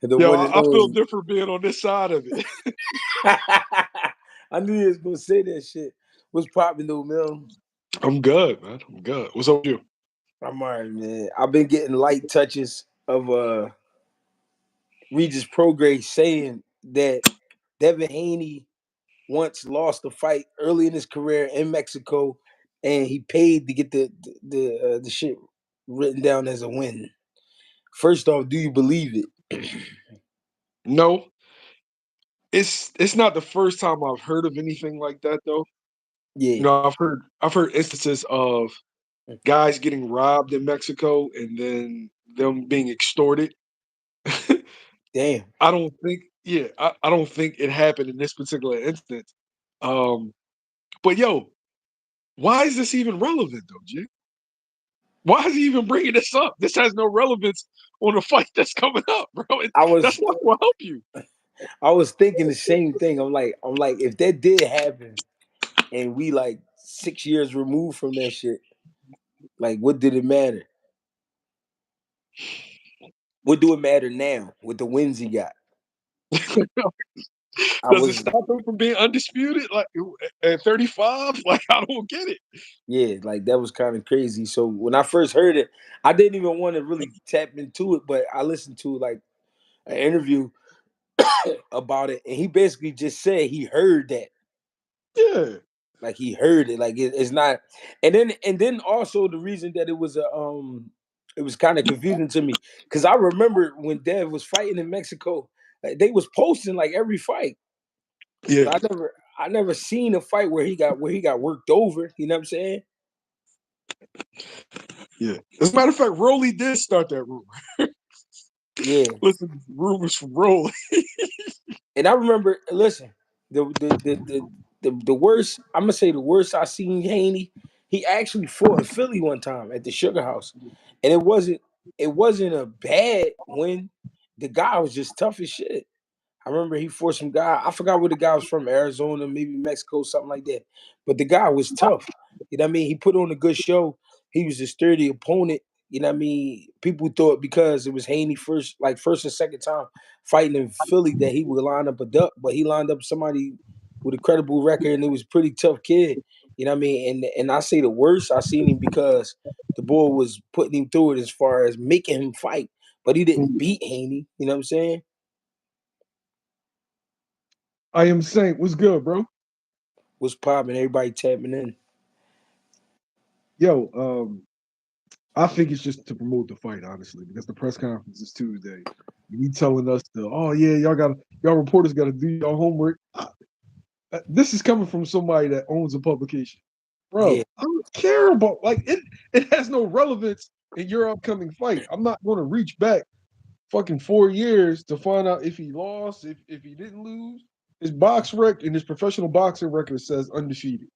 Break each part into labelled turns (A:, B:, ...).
A: The
B: Yo,
A: one and
B: I feel
A: only.
B: different being on this side of it.
A: I knew you was gonna say that shit. What's poppin' though, Mel?
B: I'm good, man. I'm good. What's up with you?
A: I'm alright, man. I've been getting light touches of Regis Prograis saying that Devin Haney once lost a fight early in his career in Mexico, and he paid to get the shit written down as a win. First off, do you believe it?
B: No, it's not the first time I've heard of anything like that though.
A: Yeah.
B: I've heard instances of guys getting robbed in Mexico and then them being extorted.
A: Damn.
B: I don't think I don't think it happened in this particular instance. Um, but yo, why is this even relevant though, G? Why is he even bringing this up? This has no relevance on the fight that's coming up, bro.
A: I
B: That's
A: was
B: not going to help you.
A: I was thinking the same thing. I'm like, if that did happen and we like 6 years removed from that shit, like what did it matter? What do it matter now with the wins he got? I
B: Does it
A: was
B: stop him from being undisputed like at 35? Like I don't get it.
A: Yeah, like that was kind of crazy. So when I first heard it, I didn't even want to really tap into it, but I listened to like an interview about it, and he basically just said he heard that,
B: Yeah.
A: like he heard it, like it's not. And then also the reason that it was kind of confusing to me because I remember when Dev was fighting in Mexico, like, they was posting like every fight,
B: Yeah.
A: but I never seen a fight where he got worked over. You know what I'm saying?
B: Yeah. As a matter of fact, Rolly did start that rumor.
A: Yeah.
B: Listen, rumors from Rolly.
A: And I remember, listen, the worst, I'm gonna say the worst I seen Haney, he actually fought in Philly one time at the Sugar House. And it wasn't a bad win. The guy was just tough as shit. I remember he fought some guy. I forgot where the guy was from, Arizona, maybe Mexico, something like that. But the guy was tough. You know what I mean? He put on a good show. He was a sturdy opponent. You know what I mean? People thought because it was Haney first and second time fighting in Philly that he would line up a duck, but he lined up somebody with a credible record, and it was a pretty tough kid. You know what I mean? And I say the worst I seen him because the boy was putting him through it as far as making him fight, but he didn't beat Haney. You know what I'm saying?
B: I am saying, what's good, bro?
A: What's popping? Everybody tapping in.
B: Yo, I think it's just to promote the fight, honestly, because the press conference is Tuesday. You telling us to, oh yeah, y'all reporters got to do your homework. This is coming from somebody that owns a publication,
A: Yeah,
B: bro. I don't care about like it. It has no relevance in your upcoming fight. I'm not going to reach back fucking 4 years to find out if he lost, if he didn't lose. His box rec and his professional boxing record says undefeated,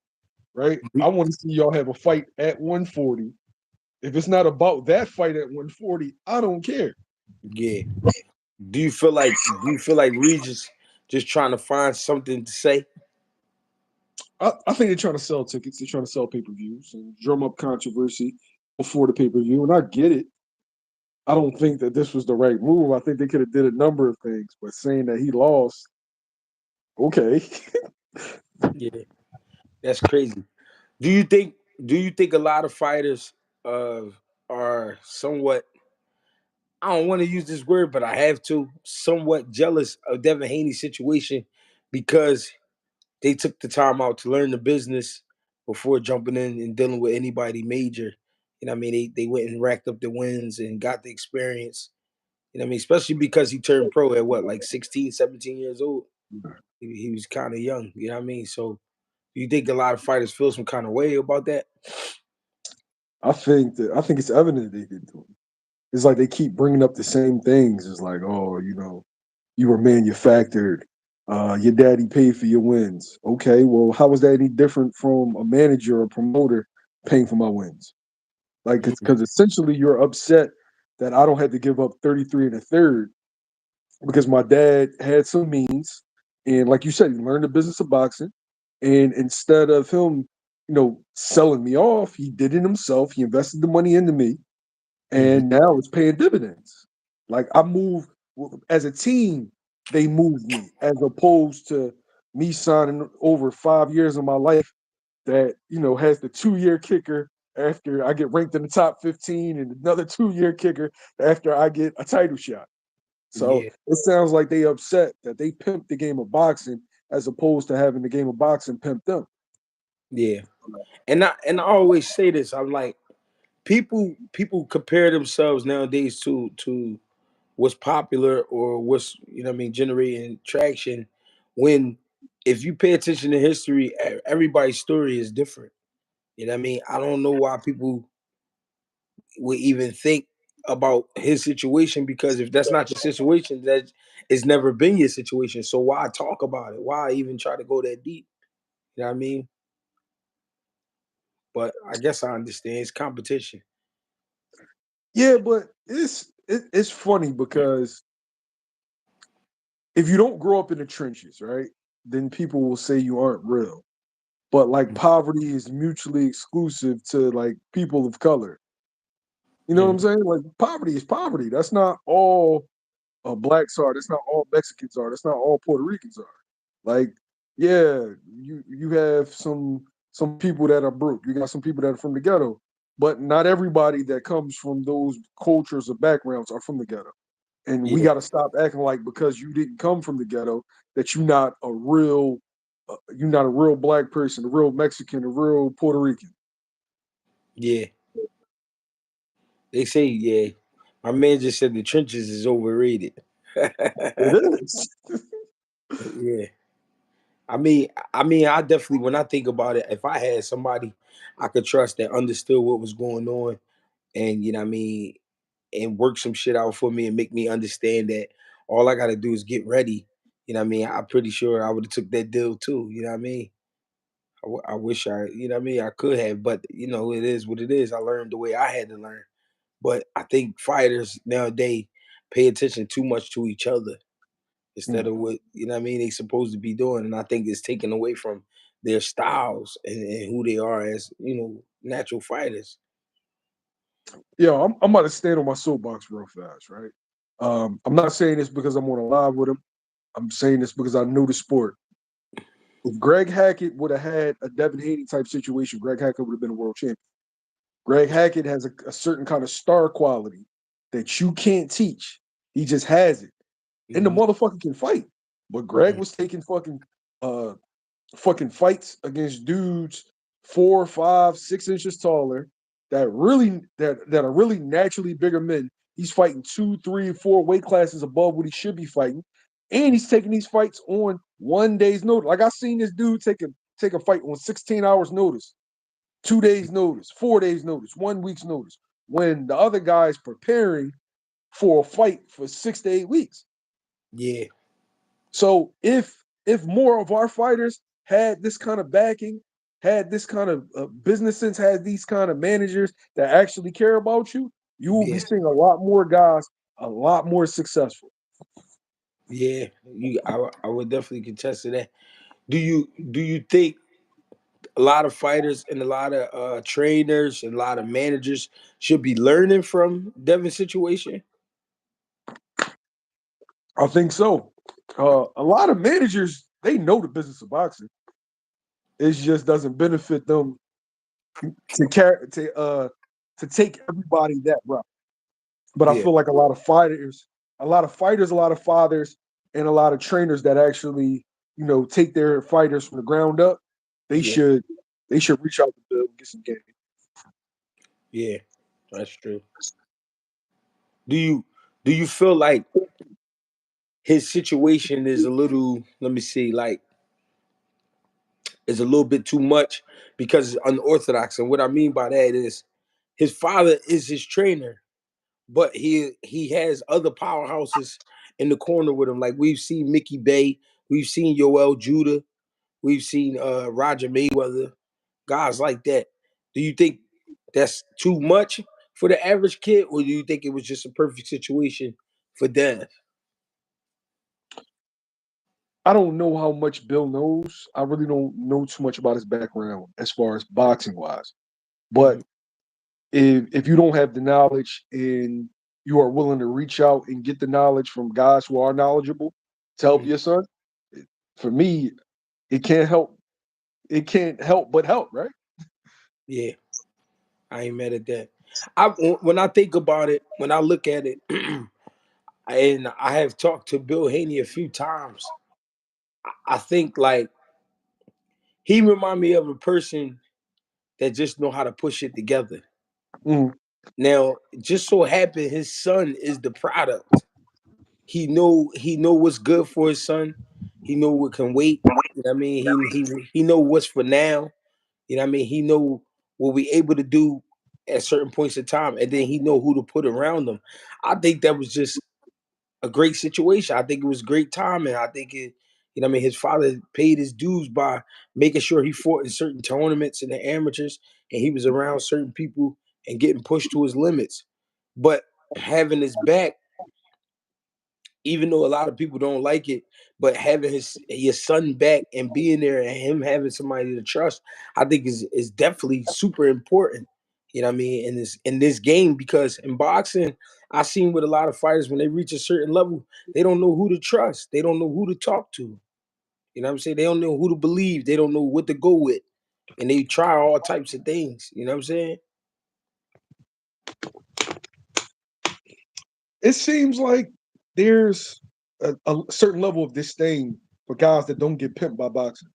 B: right? I want to see y'all have a fight at 140. If it's not about that fight at 140, I don't care.
A: yeah. Do you feel like Regis just trying to find something to say?
B: I think they're trying to sell tickets. They're trying to sell pay per views and drum up controversy before the pay per view. And I get it. I don't think that this was the right move. I think they could have did a number of things, but saying that he lost, okay.
A: Yeah, that's crazy. Do you think do you think a lot of fighters uh are somewhat, I don't want to use this word, but I have to, somewhat jealous of Devin Haney's situation because they took the time out to learn the business before jumping in and dealing with anybody major. You know what I mean? They went and racked up the wins and got the experience. You know what I mean? Especially because he turned pro at what, like 16, 17 years old. He was kind of young. You know what I mean? So do you think a lot of fighters feel some kind of way about that?
B: I think it's evident they did to him. It's like they keep bringing up the same things. It's like, oh, you were manufactured. Your daddy paid for your wins. Okay, well, how was that any different from a manager or promoter paying for my wins? Like,
A: Mhm.
B: because essentially you're upset that I don't have to give up 33 and a third because my dad had some means, and like you said, he learned the business of boxing, and instead of him, selling me off, he did it himself. He invested the money into me,
A: Mhm.
B: and now it's paying dividends. Like I moved. as a team, they moved me as opposed to me signing over 5 years of my life that has the 2 year kicker after I get ranked in the top 15 and another 2 year kicker after I get a title shot. So
A: Yeah,
B: it sounds like they upset that they pimped the game of boxing as opposed to having the game of boxing pimp them.
A: yeah. And I always say this. I'm like, people compare themselves nowadays to what's popular or what's generating traction. When if you pay attention to history, everybody's story is different. You know what I mean? I don't know why people would even think about his situation, because if that's not your situation, that it's never been your situation. So why talk about it? Why even try to go that deep? You know what I mean? But I guess I understand it's competition.
B: Yeah, but it's funny because if you don't grow up in the trenches, right, then people will say you aren't real. But like poverty is mutually exclusive to like people of color. You know what I'm
A: Mhm.
B: saying? Like poverty is poverty. That's not all blacks are. That's not all Mexicans are. That's not all Puerto Ricans are. Like, yeah, you have some people that are broke. You got some people that are from the ghetto, but not everybody that comes from those cultures or backgrounds are from the ghetto. And we
A: Yeah,
B: got to stop acting like because you didn't come from the ghetto that you're not a real black person, a real Mexican, a real Puerto Rican.
A: yeah. They say, yeah. My man just said the trenches is overrated.
B: It is.
A: Yeah. I definitely, when I think about it, if I had somebody I could trust that understood what was going on, and and work some shit out for me and make me understand that all I got to do is get ready. I'm pretty sure I would have took that deal too. You know what I mean? I wish I could have, but it is what it is. I learned the way I had to learn. But I think fighters nowadays pay attention too much to each other instead
B: Mm.
A: of what they supposed to be doing, and I think it's taken away from their styles and who they are as natural fighters.
B: Yeah, I'm about to stand on my soapbox real fast, right? I'm not saying this because I'm on a live with him. I'm saying this because I know the sport. If Greg Hackett would have had a Devin Haney type situation, Greg Hackett would have been a world champion. Greg Hackett has a certain kind of star quality that you can't teach. He just has it. And the
A: Hmm.
B: motherfucker can fight. But Greg was taking uh fucking fights against dudes 4, 5, 6 inches taller that are really naturally bigger men. He's fighting 2, 3, 4 weight classes above what he should be fighting, and he's taking these fights on 1 day's notice. Like I seen this dude take a fight on 16 hours notice, 2 days notice, 4 days notice, 1 week's notice, when the other guy's preparing for a fight for 6 to 8 weeks.
A: Yeah,
B: So if more of our fighters had this kind of backing, had this kind of business sense, had these kind of managers that actually care about you, you will be
A: yeah,
B: seeing a lot more guys, a lot more successful.
A: yeah. I would definitely contest to that. Do you think a lot of fighters and a lot of trainers and a lot of managers should be learning from Devin's situation?
B: I think so. A lot of managers they know the business of boxing. It just doesn't benefit them to care to take everybody that route. But I
A: Yeah,
B: feel like a lot of fathers, and a lot of trainers that actually, take their fighters from the ground up. They
A: yeah,
B: should they should reach out to Bill and get some game.
A: yeah. That's true. Do you do you feel like his situation is a little, let me see, like, is a little bit too much because it's unorthodox? And what I mean by that is his father is his trainer, but he has other powerhouses in the corner with him. Like we've seen Mickey Bay, we've seen Yoel Judah, we've seen Roger Mayweather, guys like that. Do you think that's too much for the average kid, or do you think it was just a perfect situation for Dan?
B: I don't know how much Bill knows. I really don't know too much about his background as far as boxing wise. But
A: Hmm.
B: if you don't have the knowledge in you are willing to reach out and get the knowledge from guys who are knowledgeable to help
A: Mhm.
B: your son. For me, it can't help. It can't help but help, right?
A: Yeah, I ain't mad at that. When I think about it, when I look at it, and I have talked to Bill Haney a few times, I think like he remind me of a person that just know how to push it together.
B: Mm,
A: Now, just so happened his son is the product. He know what's good for his son. He know what can wait. You know what I mean? He know what's for now. You know what I mean? He know what we able to do at certain points of time, and then he know who to put around them. I think that was just a great situation. I think it was great timing. I think it, you know, what I mean, his father paid his dues by making sure he fought in certain tournaments in the amateurs, and he was around certain people and getting pushed to his limits. But having his back, even though a lot of people don't like it, but having his son back and being there and him having somebody to trust, I think is definitely super important. You know what I mean? In this game, because in boxing, I seen with a lot of fighters when they reach a certain level, they don't know who to trust. They don't know who to talk to. You know what I'm saying? They don't know who to believe. They don't know what to go with. And they try all types of things. You know what I'm saying?
B: it seems like there's a certain level of disdain for guys that don't get pimped by boxing.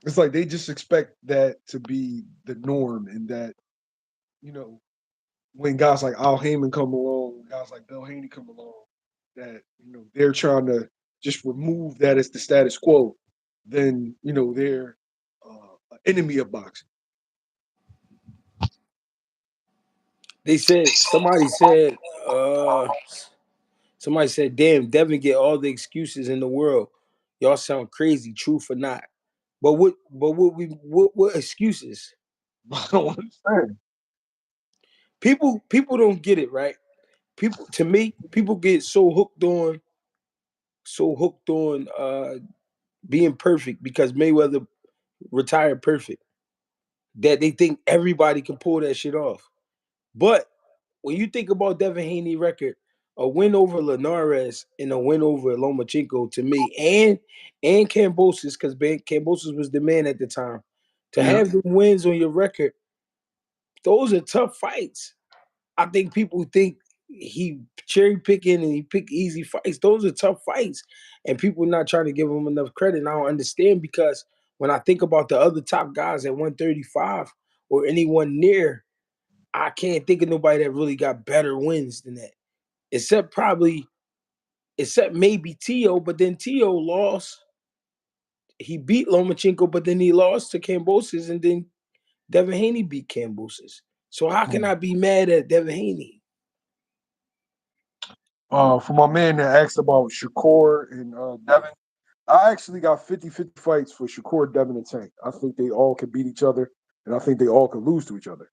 B: It's like they just expect that to be the norm, and that you know when guys like Al Heyman come along, guys like Bill Haney come along, that they're trying to just remove that as the status quo. Then they're an enemy of boxing.
A: They said somebody said, "Damn, Devin get all the excuses in the world. Y'all sound crazy, truth or not." But what excuses?
B: I don't understand.
A: People don't get it, right? People to me, people get so hooked on being perfect because Mayweather retired perfect that they think everybody can pull that shit off. But when you think about Devin Haney record, a win over Linares and a win over Lomachenko to me, and Cambosis, because Cambosis was the man at the time. To
B: Yeah.
A: have the wins on your record, those are tough fights. I think people think he cherry picking and he pick easy fights. Those are tough fights, and people not trying to give him enough credit. And I don't understand because when I think about the other top guys at 135 or anyone near, I can't think of nobody that really got better wins than that. Except probably, except maybe Tio, but then Tio lost. He beat Lomachenko, but then he lost to Cambosis, and then Devin Haney beat Cambosis. So how can I be mad at Devin Haney?
B: For my man that asked about Shakur and Devin, I actually got 50-50 fights for Shakur, Devin, and Tank. I think they all could beat each other, and I think they all could lose to each other.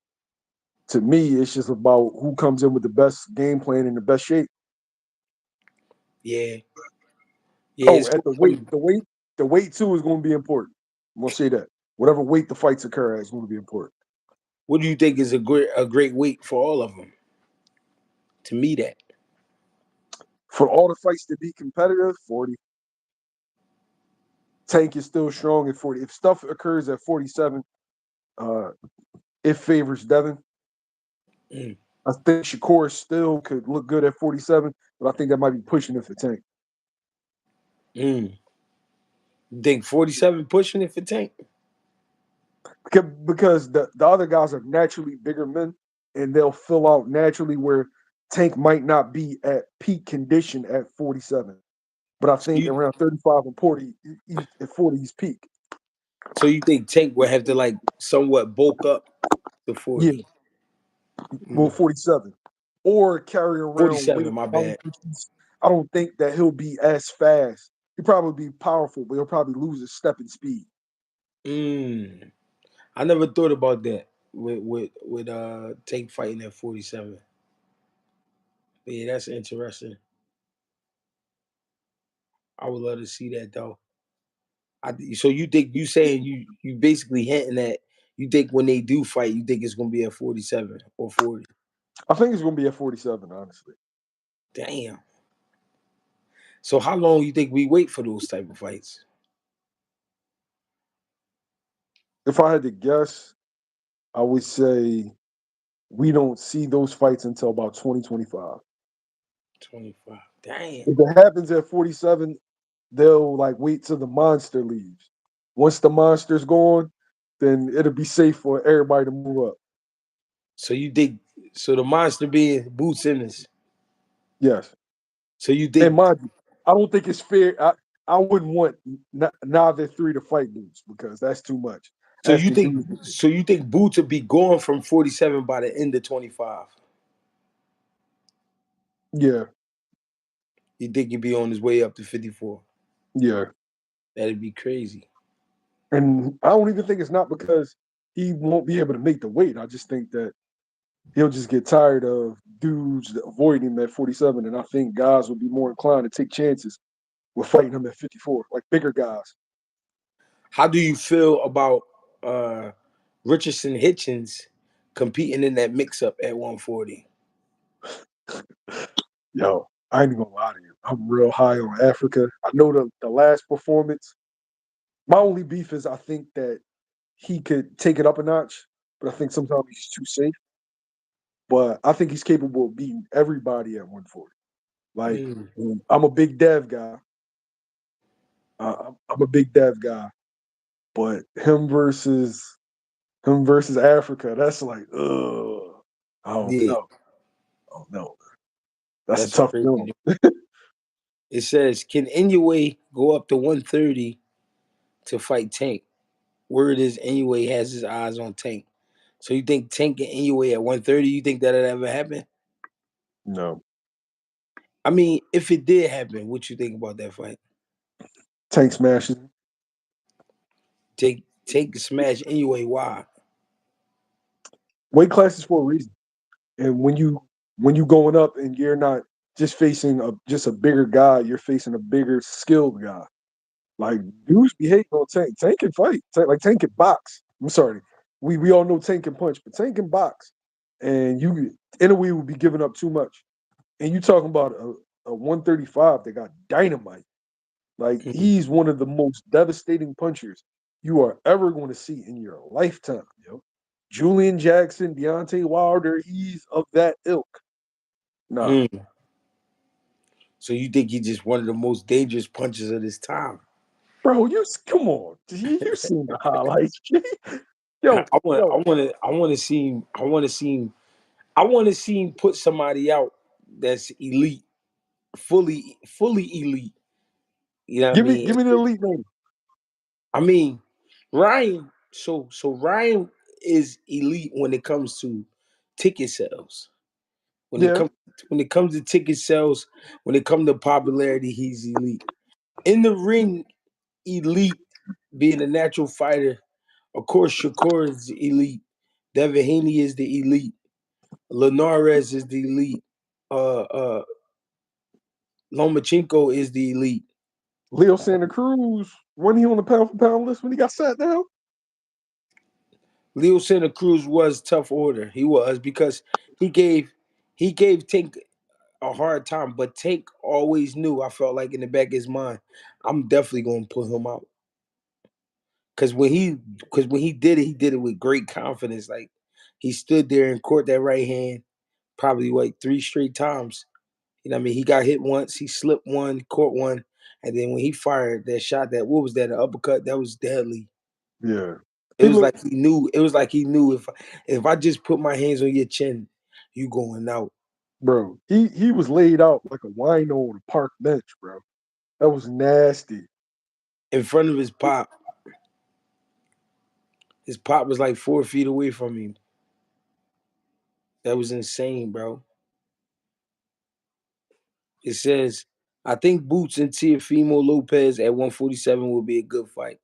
B: To me, it's just about who comes in with the best game plan and the best shape.
A: Yeah, yeah.
B: Oh,
A: It's
B: at
A: gonna come.
B: the weight too is going to be important. I'm gonna say that whatever weight the fights occur at is going to be important.
A: What do you think is a great weight for all of them? To me, that
B: For all the fights to be competitive, 40. Tank is still strong at 40. If stuff occurs at 47, uh, it favors Devin.
A: mm,
B: I think Shakur still could look good at 47, but I think that might be pushing it for Tank.
A: mm. You think 47 pushing it for Tank?
B: Because the other guys are naturally bigger men, and they'll fill out naturally where Tank might not be at peak condition at 47. But I
A: So
B: think
A: you
B: around 35 and 40, at 40 he's peak.
A: so you think Tank will have to like somewhat bulk up to
B: Yeah,
A: 40?
B: well,
A: Mm.
B: 47. Or carry around weight
A: 47, my
B: around
A: bad.
B: I don't think that he'll be as fast. He'll probably be powerful, but he'll probably lose his step and speed.
A: Mm. I never thought about that with Tank fighting at 47. But yeah, that's interesting. I would love to see that though. So you think you saying you basically hinting that You think when they do fight, you think it's gonna be at 47 or 40?
B: I think it's gonna be at 47, honestly.
A: Damn. So how long you think we wait for those type of fights?
B: If I had to guess, I would say we don't see those fights until about 2025.
A: 25. Damn.
B: If it happens at 47, they'll like wait till the monster leaves. Once the monster's gone, then it'll be safe for everybody to move up.
A: So you think so the monster being Boots Ennis.
B: Yes.
A: So you
B: And
A: think
B: mind you, I don't think it's fair. I wouldn't want neither three to fight Boots because that's too much.
A: so you
B: Asking
A: think
B: dudes,
A: so you think Boots will be gone from 47 by the end of 25?
B: yeah,
A: You think he'd be on his way up to 54?
B: yeah.
A: That'd be crazy.
B: And I don't even think it's not because he won't be able to make the weight. I just think that he'll just get tired of dudes avoiding him at 47. And I think guys will be more inclined to take chances with fighting him at 54, like bigger guys.
A: How do you feel about uh Richardson Hitchens competing in that mix up at 140?
B: Yo, I ain't even gonna lie to you. I'm real high on Africa. I know the last performance. My only beef is I think that he could take it up a notch, but I think sometimes he's too safe. But I think he's capable of beating everybody at 140. Like
A: Mm,
B: I'm a big Dev guy. I'm a big Dev guy, but him versus Africa, that's like, ugh. I don't
A: yeah,
B: know. I don't know. That's a
A: that's a
B: tough
A: crazy.
B: film.
A: It says, can Inoue go up to 130 to fight Tank? Word is Inoue has his eyes on Tank. So you think Tank and Inoue at 130? You think that'll ever happen?
B: No.
A: I mean, if it did happen, what you think about that fight?
B: Tank smashes.
A: Take the smash Inoue. Why?
B: Weight classes for a reason. And when you going up and you're not just facing just a bigger guy, you're facing a bigger skilled guy. Like dudes be hating on Tank. Tank can fight. Tank can box. I'm sorry. We all know Tank can punch, but Tank can box. And you in a way would be giving up too much. And you talking about a 135 that got dynamite. Like
A: Mm,
B: he's one of the most devastating punchers you are ever going to see in your lifetime, yo. Julian Jackson, Deontay Wilder, he's of that ilk. Nah,
A: mm. So you think he's just one of the most dangerous punchers of this time?
B: bro, come on, you seen the highlights, yo,
A: I
B: yo.
A: want to, I want to see him. I want to see him put somebody out that's elite, fully elite. You know what I mean?
B: Give me the elite name.
A: I mean, Ryan. So Ryan is elite when it comes to ticket sales. When it
B: Yeah,
A: comes when it comes to ticket sales, when it comes to popularity, he's elite. In the ring, elite, being a natural fighter. Of course, Shakur is the elite. Devin Haney is the elite. Linares is the elite. Uh, Lomachenko is the elite.
B: Leo Santa Cruz. Wasn't he on the pound for pound list when he got sat down?
A: Leo Santa Cruz was tough order. He was because he gave he gave Tank a hard time, but Tank always knew. I felt like in the back of his mind, I'm definitely going to put him out because when he did it with great confidence. Like he stood there and caught that right hand probably like three straight times. You know what I mean? He got hit once, he slipped one, caught one, and then when he fired that shot, that what was that? An uppercut that was deadly.
B: Yeah,
A: It
B: he
A: was
B: looked,
A: like he knew. It was like he knew if I just put my hands on your chin, you going out
B: bro. He was laid out like a wino on a park bench, bro. That was nasty.
A: in front of his pop. His pop was like 4 feet away from him. That was insane, bro. It says, I think Boots and Teofimo Lopez at 147 will be a good fight.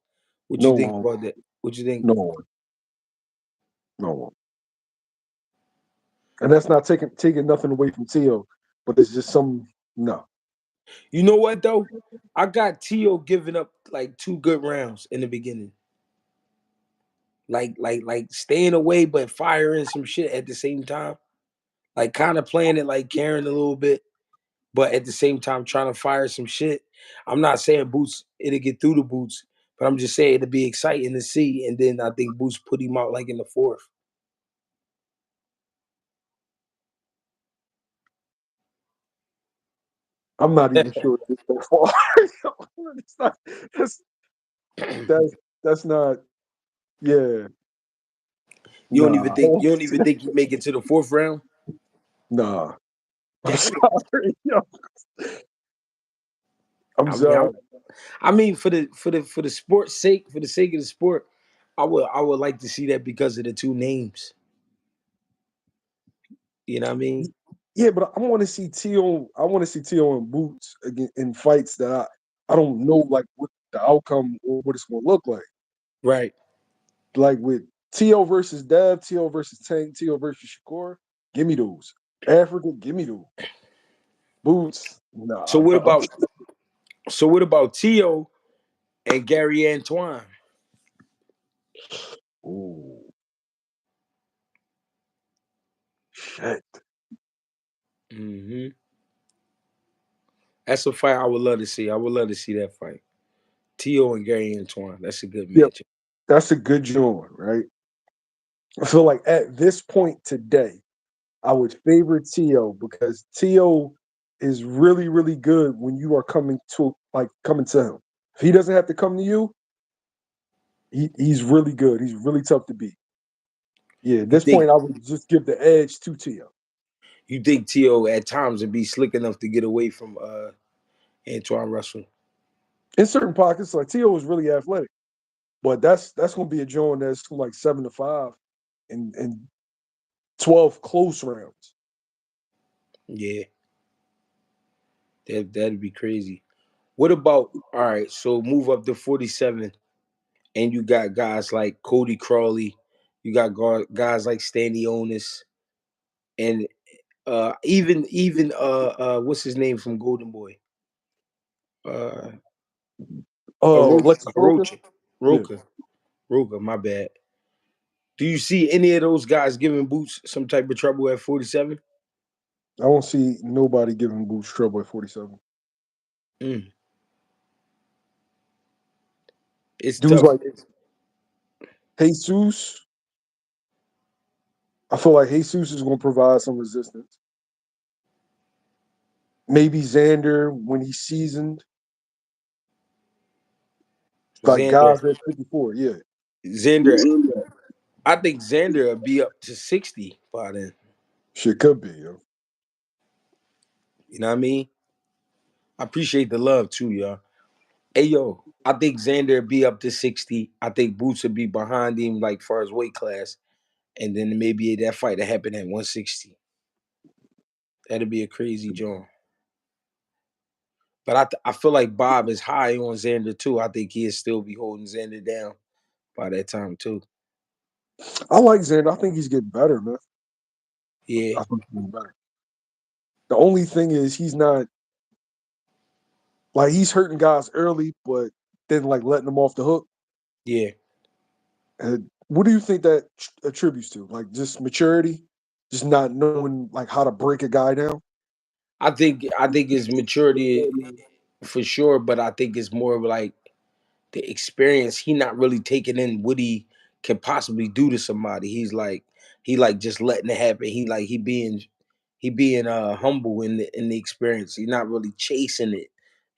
A: What you
B: No
A: think
B: one,
A: about that? What you think?
B: no one, no one. And that's not taking nothing away from Tio, but it's just some no.
A: You know what though? I got Tio giving up like two good rounds in the beginning. like staying away but firing some shit at the same time. Like kind of playing it like Karen a little bit, but at the same time trying to fire some shit. I'm not saying Boots it'll get through the Boots, but I'm just saying it'll be exciting to see. And then I think Boots put him out like in the fourth.
B: I'm not even sure it's that far. It's not, that's that's that's not. Yeah, nah,
A: You don't even think he make it to the fourth round?
B: nah. I'm
A: Damn.
B: sorry. Yo, I'm
A: I mean,
B: sorry.
A: I mean for the sport's sake, for the sake of the sport, I would like to see that because of the two names. You know what I mean?
B: Yeah, but I want to see Tio. I want to see Tio and Boots again in fights that I don't know like what the outcome or what it's going to look like.
A: Right.
B: Like with Tio versus Dev, Tio versus Tank, Tio versus Shakur. Give me those. Africa, give me those. Boots,
A: So
B: nah.
A: what about Tio and Gary Antoine?
B: Ooh, shit.
A: Hmm. That's a fight I would love to see. I would love to see that fight. Tio and Gary Antoine. That's a good
B: Yep,
A: matchup.
B: that's a good joint, right? I feel like at this point today, I would favor Tio because Tio is really, really good when you are coming to him. If he doesn't have to come to you, he's really good. He's really tough to beat. Yeah, at
A: You
B: this
A: think
B: point, I would just give the edge to Tio.
A: you think Tio at times would be slick enough to get away from Antoine Russell?
B: In certain pockets, like Tio is really athletic, but that's going to be a joint that's like 7-5 and 12 close rounds.
A: Yeah, that'd be crazy. What about all right? So move up to 47, and you got guys like Cody Crawley, you got guys like Stanley Onis, and even what's his name from Golden Boy? Uh, Rocha,
B: Lexus Roker.
A: Rocha,
B: Yeah,
A: Rocha, Rocha. My bad. Do you see any of those guys giving Boots some type of trouble at 47?
B: I don't see nobody giving Boots trouble at 47.
A: Mm, it's
B: Dudes
A: tough.
B: like Jesus, I feel like Jesus is going to provide some resistance. Maybe Xander when he's seasoned, like
A: Xander,
B: guys at 54. Yeah,
A: Xander. I think Xander will be up to 60 by then.
B: shit could be. Yo.
A: You know what I mean? I appreciate the love too, y'all. Hey yo, I think Xander will be up to 60. I think Boots will be behind him like far as weight class. And then maybe that fight to happen at 160. That'd be a crazy joint. But I feel like Bob is high on Xander too. I think he'll still be holding Xander down by that time too.
B: I like Xander. I think he's getting better, man.
A: Yeah,
B: I think he's getting better. The only thing is he's not like he's hurting guys early, but then like letting them off the hook.
A: yeah.
B: And what do you think that attributes to? Like just maturity, just not knowing like how to break a guy down.
A: I think his maturity for sure, but I think it's more of like the experience. He not really taking in what he can possibly do to somebody. He like just letting it happen. He being humble in the experience. He's not really chasing it.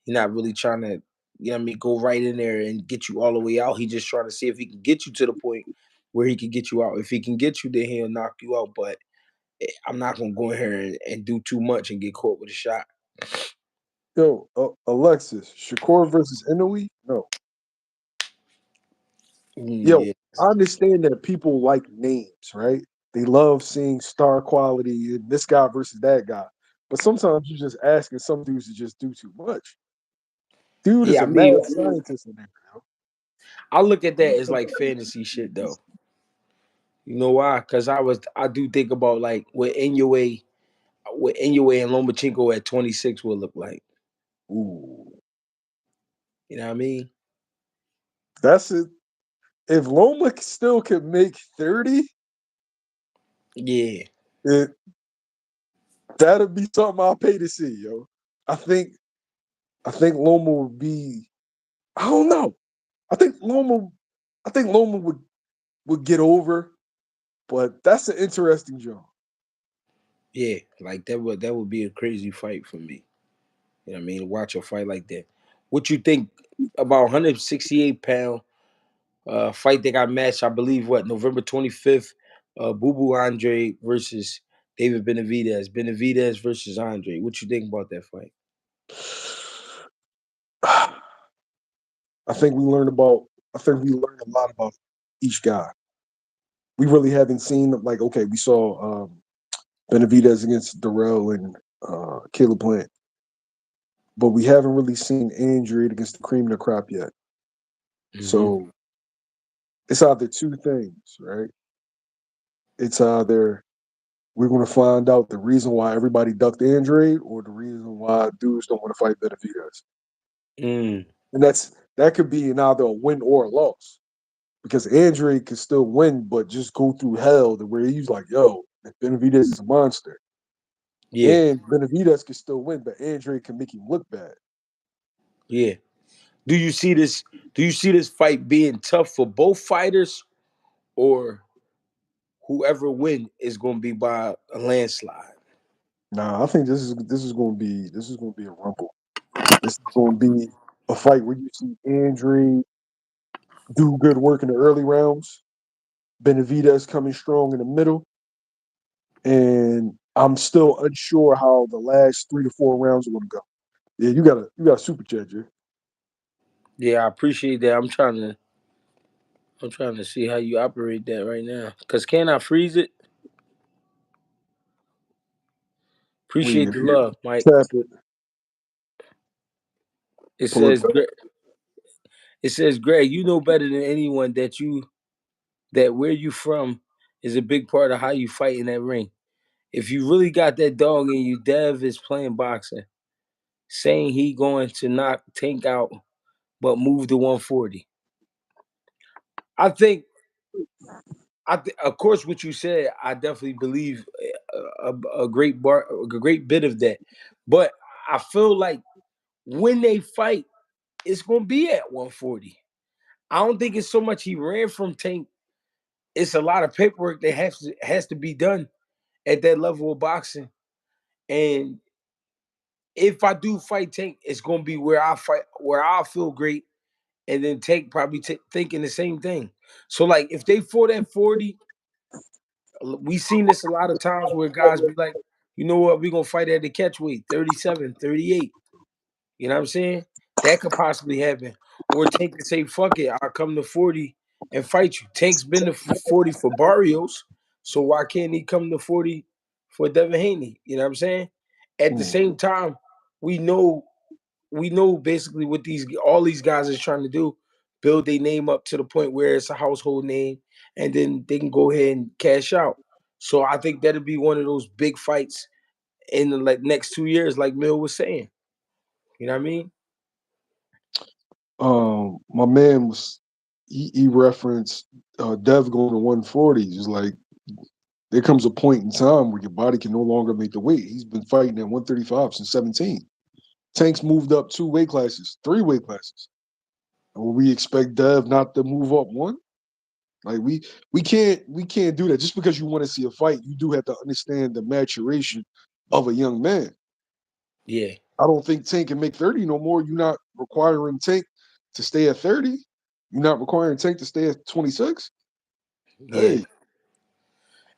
A: He's not really trying to, you know what I mean, go right in there and get you all the way out. He just trying to see if he can get you to the point where he can get you out. If he can get you, then he'll knock you out. But I'm not gonna go in here and do too much and get caught with a shot.
B: Yo, Alexis, Shakur versus Inoue? No. Yo,
A: Yeah,
B: I understand that people like names, right? They love seeing star quality in this guy versus that guy. But sometimes you're just asking some dudes to just do too much. Dude is
A: yeah. I
B: a
A: mean,
B: mad scientist in there, yo.
A: I look at that as like fantasy shit though. You know why? Because I do think about like what Inoue and Lomachenko at 26 will look like.
B: Ooh.
A: You know what I mean?
B: That's it. if Loma still can make 30,
A: Yeah,
B: it that'd be something I'll pay to see, yo. I think I think Loma would be. I don't know. I think Loma. I think Loma would get over, but that's an interesting job.
A: yeah. Like that would be a crazy fight for me. You know what I mean? Watch a fight like that. What you think about 168 pound fight that got matched? I believe what November 25th. Boo Boo Andre versus David Benavidez. Benavidez versus Andre. What you think about that fight?
B: I think we learned about. I think we learned a lot about each guy. We really haven't seen like okay, we saw Benavidez against Darrell and Caleb Plant, but we haven't really seen Andrade against the cream of the crop yet.
A: Hmm.
B: So it's either two things, right? It's either we're going to find out the reason why everybody ducked Andrade or the reason why dudes don't want to fight Benavidez.
A: Mm,
B: And that could be in either a win or a loss because Andrade could still win, but just go through hell to where he's like, yo, Benavidez is a monster.
A: yeah,
B: And Benavidez can still win, but Andrade can make him look bad.
A: yeah. Do you see this? Do you see this fight being tough for both fighters, or whoever win is going to be by a landslide?
B: Nah, I think this is going to be a rumble. This is going to be a fight where you see Andrade do good work in the early rounds, Benavidez coming strong in the middle, and I'm still unsure how the last 3 to 4 rounds are going to go. Yeah, you got a super chat, Jay.
A: Yeah, I appreciate that. I'm trying to see how you operate that right now. Cause can I freeze it?
B: Where you
A: Appreciate
B: at?
A: the love, Mike.
B: Tap it,
A: It
B: pull it
A: says
B: up.
A: it says Greg, you know better than anyone that where you from is a big part of how you fight in that ring. If you really got that dog in you, Dev is playing boxing, saying he going to knock Tank out, but move to 140. I think of course, what you said, I definitely believe a great bit of that. But I feel like when they fight, it's gonna be at 140. I don't think it's so much he ran from Tank. It's a lot of paperwork that has to be done at that level of boxing. And if I do fight Tank, it's gonna be where I fight, where I feel great, and then Tank probably thinking the same thing. So like, if they fought at 40, we seen this a lot of times where guys be like, you know what, we're gonna fight at the catch weight, 37, 38. You know what I'm saying? That could possibly happen. Or Tank could say, fuck it, I'll come to 40 and fight you. Tank's been to 40 for Barrios, so why can't he come to 40 for Devin Haney? You know what I'm saying? At the
B: Hmm.
A: same time, we know we know basically what these all these guys is trying to do, build their name up to the point where it's a household name, and then they can go ahead and cash out. So I think that'll be one of those big fights in the like next 2 years, like Mill was saying. You know what I mean?
B: My man was he referenced Dev going to 140. It's like there comes a point in time where your body can no longer make the weight. He's been fighting at 135 since 17. Tank's moved up 2 weight classes, 3 weight classes. Will we expect Dev not to move up one? Like we can't do that. Just because you want to see a fight, you do have to understand the maturation of a young man.
A: Yeah,
B: I don't think Tank can make 30 no more. You're not requiring Tank to stay at 30. You're not requiring Tank to stay at 26.
A: yeah.
B: Hey,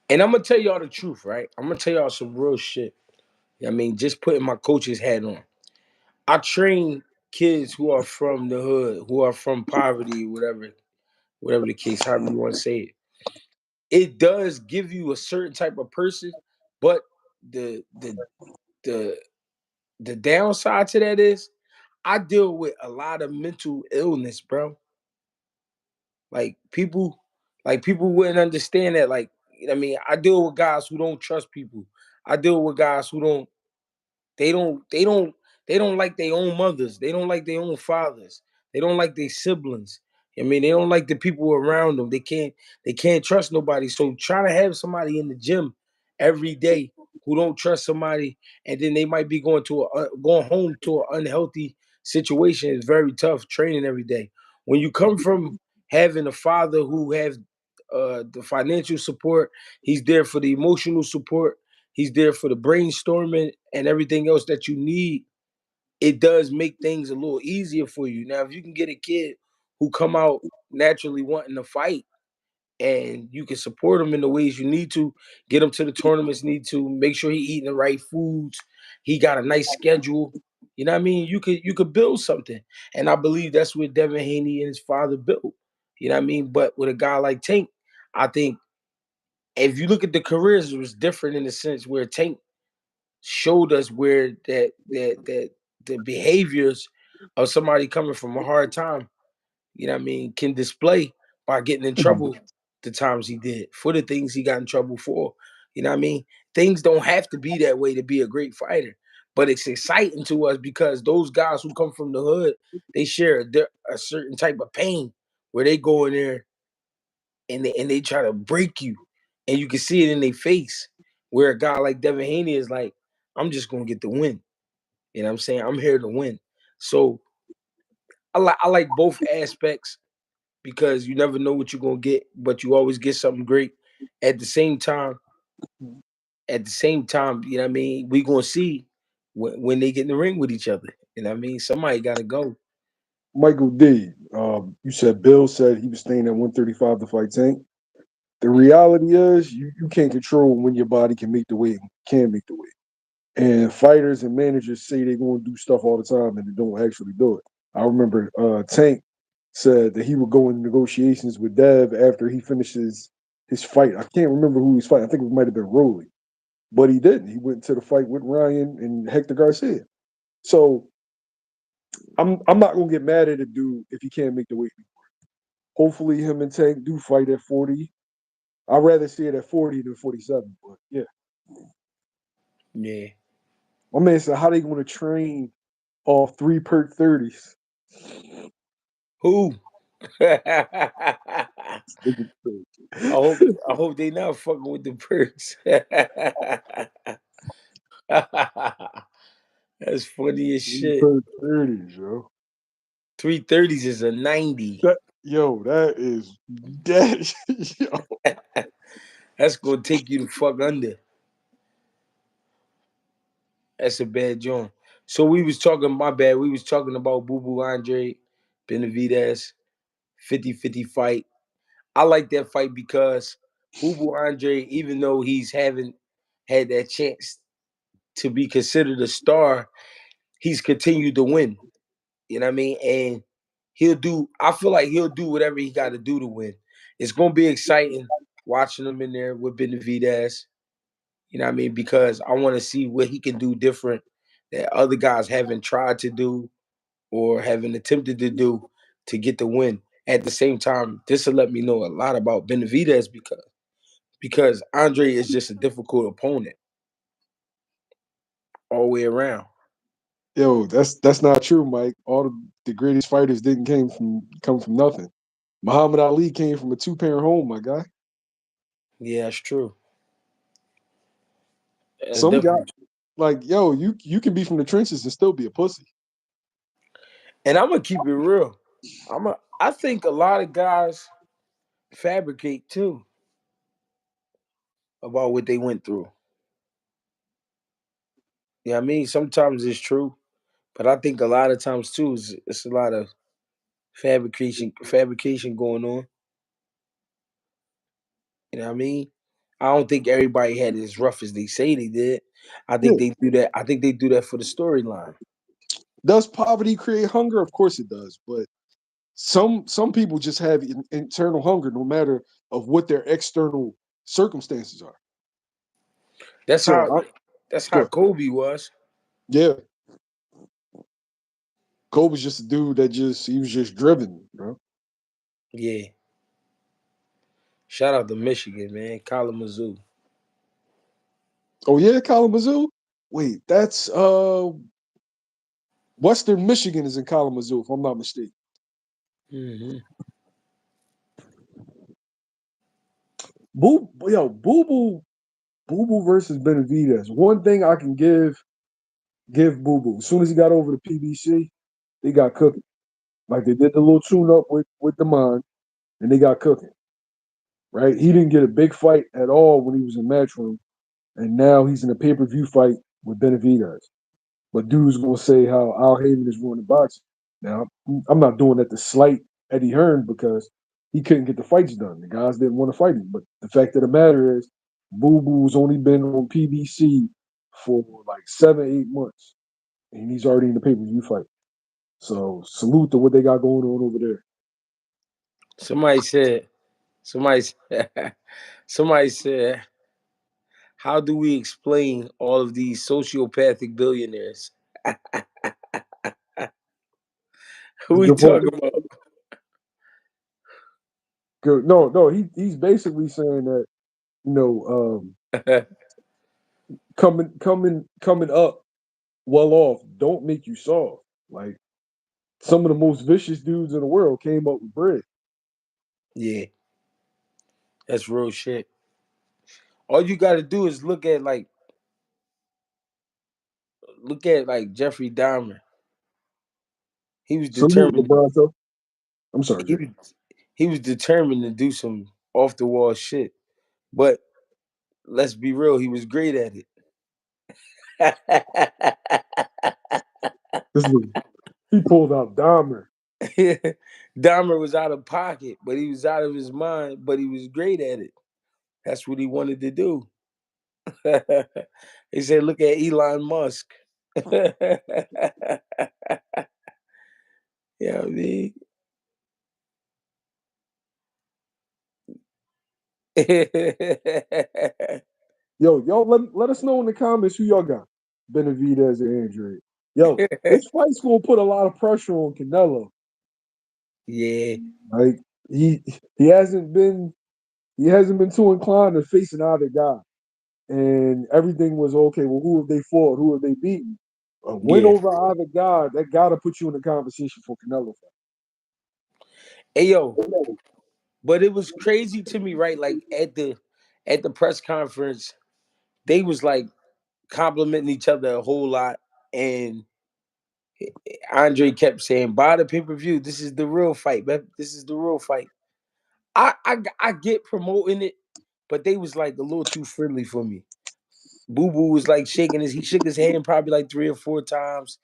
A: And I'm gonna tell y'all the truth, right? I'm gonna tell y'all some real shit. I mean, just putting my coach's hat on. I train kids who are from the hood, who are from poverty, whatever the case, however you want to say it. It does give you a certain type of person, but the the the the downside to that is I deal with a lot of mental illness, bro. Like people wouldn't understand that. Like, I mean, I deal with guys who don't trust people. I deal with guys who they don't they don't they don't like their own mothers. They don't like their own fathers. They don't like their siblings. I mean, they don't like the people around them. They can't trust nobody. So try to have somebody in the gym every day who don't trust somebody, and then they might be going home to an unhealthy situation is very tough. Training every day. When you come from having a father who have the financial support, he's there for the emotional support. He's there for the brainstorming and everything else that you need. It does make things a little easier for you. Now, if you can get a kid who come out naturally wanting to fight and you can support them in the ways you need to, get him to the tournaments, need to make sure he eating the right foods, he got a nice schedule. You know what I mean? You could build something. And I believe that's what Devin Haney and his father built. You know what I mean? But with a guy like Tank, I think if you look at the careers, it was different in the sense where Tank showed us where that the behaviors of somebody coming from a hard time, you know what I mean, can display by getting in trouble the times he did for the things he got in trouble for. You know what I mean? Things don't have to be that way to be a great fighter, but it's exciting to us because those guys who come from the hood, they share a certain type of pain where they go in there and they try to break you, and you can see it in their face. Where a guy like Devin Haney is like, I'm just gonna get the win. You know what I'm saying? I'm here to win. So I like both aspects because you never know what you're gonna get, but you always get something great. At the same time, you know what I mean, we gonna see when they get in the ring with each other. You know what I mean? Somebody gotta go.
B: Michael D. You said Bill said he was staying at 135 to fight Tank. The reality is you can't control when your body can make the weight and can make the weight. And fighters and managers say they're going to do stuff all the time and they don't actually do it. I remember Tank said that he would go in negotiations with Dev after he finishes his fight. I can't remember who he was fighting. I think it might have been Rolly, but he didn't. He went to the fight with Ryan and Hector Garcia. So I'm not gonna get mad at a dude if he can't make the weight. Hopefully, him and Tank do fight at 40. I'd rather see it at 40 than 47. But yeah,
A: Yeah.
B: my man said, how they going to train off 3 perk 30s?
A: Who? I hope they not fucking with the perks. That's funny as
B: Three
A: shit.
B: perk 30s, yo.
A: 330s is a 90.
B: That is that yo.
A: That's gonna take you to fuck under. That's a bad joint. So we was talking, my bad, we was talking about Boo Boo Andre, Benavidez, 50-50 fight. I like that fight because Boo Boo Andre, even though he's haven't had that chance to be considered a star, he's continued to win. You know what I mean? And I feel like he'll do whatever he got to do to win. It's gonna be exciting watching him in there with Benavidez. You know what I mean? Because I want to see what he can do different that other guys haven't tried to do or haven't attempted to do to get the win. At the same time, this will let me know a lot about Benavidez because Andre is just a difficult opponent all the way around.
B: Yo, that's not true, Mike. All the greatest fighters didn't come from nothing. Muhammad Ali came from a two-parent home, my guy.
A: Yeah, that's true. That's
B: Some guy
A: definitely true.
B: like yo, you can be from the trenches and still be a pussy.
A: And I'm gonna keep it real. I think a lot of guys fabricate too about what they went through. You know what I mean? Sometimes it's true, but I think a lot of times too it's a lot of fabrication going on. You know what I mean? I don't think everybody had it as rough as they say they did. I
B: Yeah.
A: think they do that. I think they do that for the storyline.
B: Does poverty create hunger? Of course it does, but some people just have internal hunger no matter of what their external circumstances are.
A: That's
B: So
A: how
B: I
A: that's how
B: go
A: Kobe was.
B: yeah, Kobe was just a dude that just he was just driven, bro.
A: Yeah. Shout out to Michigan, man. Kalamazoo.
B: Oh yeah, Kalamazoo. Wait, that's Western Michigan is in Kalamazoo, if I'm not mistaken.
A: Hmm.
B: Boo Boo versus Benavidez. One thing I can give Boo Boo. As soon as he got over the PBC, they got cooking. Like they did the little tune up with the mind, and they got cooking. Right? He didn't get a big fight at all when he was in Matchroom, and now he's in a pay per view fight with Benavidez. But dude's gonna say how Al Haven is ruining boxing. Now, I'm not doing that to slight Eddie Hearn because he couldn't get the fights done. The guys didn't want to fight him. But the fact of the matter is, Boo Boo's only been on PBC for like 7, 8 months, and he's already in the pay per view fight. So salute to what they got going on over there.
A: Somebody said, somebody said, somebody said, how do we explain all of these sociopathic billionaires? Who
B: It's a
A: we
B: good point.
A: talking about?
B: Good. No, no, he's basically saying that you know coming up well off don't make you soft. Like some of the most vicious dudes in the world came up with bread.
A: Yeah, that's real shit. All you got to do is look at Jeffrey Dahmer. He was
B: Salute,
A: determined.
B: LeBronto. I'm sorry,
A: He
B: Jay.
A: was he was determined to do some off the wall shit. But let's be real, he was great at it.
B: This was he pulled out Dahmer.
A: Dahmer was out of pocket, but he was out of his mind, but he was great at it. That's what he wanted to do. He said, look at Elon Musk. You know what I mean?
B: Yo, y'all let us know in the comments who y'all got. Benavidez and Andrade. Yo, this fight's gonna put a lot of pressure on Canelo.
A: Yeah,
B: Like he he hasn't been he hasn't been too inclined to face an either guy. And everything was okay. Well, who have they fought? Who have they beaten? A win
A: yeah.
B: over either guy that gotta put you in the conversation for Canelo
A: Hey yo,
B: fight.
A: but it was crazy to me, right? Like at the press conference, they was like complimenting each other a whole lot, and Andre kept saying, "Buy the pay per view. This is the real fight, man. This is the real fight." I get promoting it, but they was like a little too friendly for me. Boo Boo was like he shook his hand probably like 3 or 4 times.